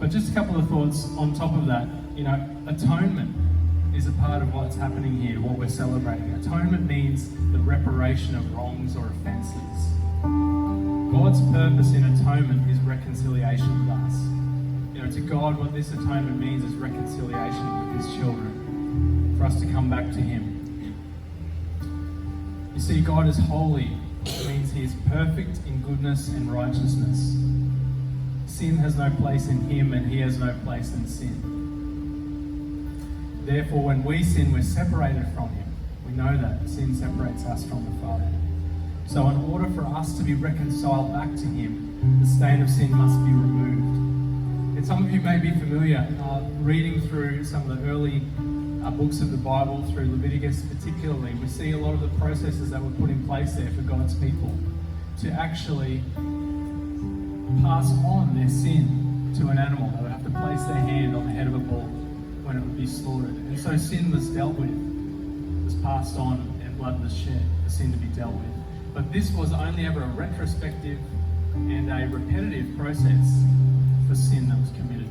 But just a couple of thoughts on top of that. Atonement is a part of what's happening here, what we're celebrating. Atonement means the reparation of wrongs or offences. God's purpose in atonement is reconciliation with us. To God, what this atonement means is reconciliation with his children, for us to come back to him. You see, God is holy. It means he is perfect in goodness and righteousness. Sin has no place in him, and he has no place in sin. Therefore, when we sin, we're separated from him. We know that sin separates us from the Father. So in order for us to be reconciled back to him, the stain of sin must be removed. And some of you may be familiar reading through some of the early books of the Bible, through Leviticus particularly. We see a lot of the processes that were put in place there for God's people to actually pass on their sin to an animal. They would have to place their hand on the head of a bull when it would be slaughtered. And so sin was dealt with, was passed on, and blood was shed for sin to be dealt with. But this was only ever a retrospective and a repetitive process for sin that was committed.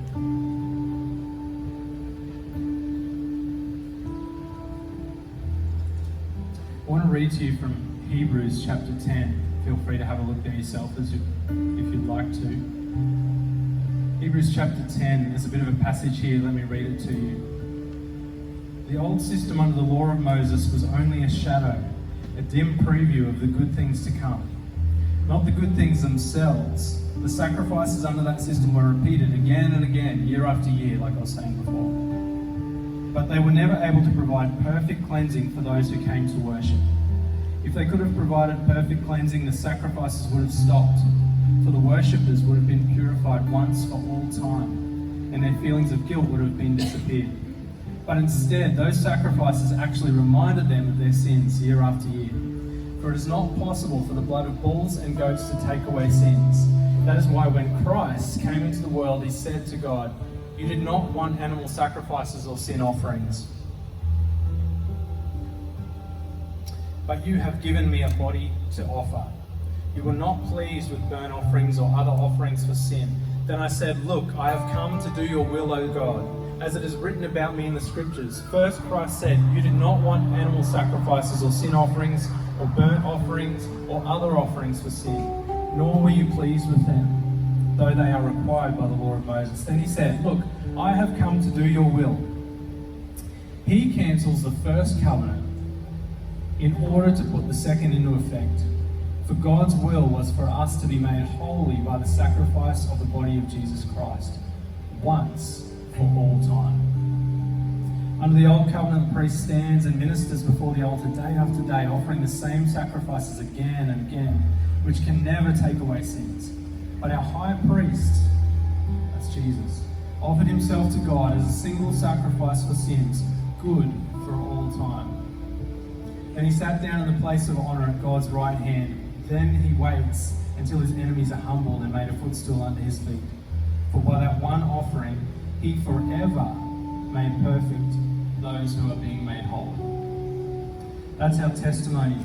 I want to read to you from Hebrews chapter 10. Feel free to have a look there yourself if you'd like to. Hebrews chapter 10, there's a bit of a passage here, let me read it to you. The old system under the law of Moses was only a shadow, a dim preview of the good things to come. Not the good things themselves. The sacrifices under that system were repeated again and again, year after year, like I was saying before. But they were never able to provide perfect cleansing for those who came to worship. If they could have provided perfect cleansing, the sacrifices would have stopped, for the worshippers would have been purified once for all time, and their feelings of guilt would have been disappeared. But instead, those sacrifices actually reminded them of their sins year after year. For it is not possible for the blood of bulls and goats to take away sins. That is why when Christ came into the world, he said to God, "You did not want animal sacrifices or sin offerings, but you have given me a body to offer. You were not pleased with burnt offerings or other offerings for sin. Then I said, look, I have come to do your will, O God, as it is written about me in the scriptures. First Christ said, you did not want animal sacrifices or sin offerings or burnt offerings or other offerings for sin, nor were you pleased with them, though they are required by the law of Moses. Then he said, look, I have come to do your will. He cancels the first covenant in order to put the second into effect. For God's will was for us to be made holy by the sacrifice of the body of Jesus Christ, once for all time. Under the old covenant, the priest stands and ministers before the altar day after day, offering the same sacrifices again and again, which can never take away sins. But our high priest, that's Jesus, offered himself to God as a single sacrifice for sins, good for all time. Then he sat down in the place of honor at God's right hand. Then he waits until his enemies are humbled and made a footstool under his feet. For by that one offering, he forever made perfect those who are being made whole. That's our testimony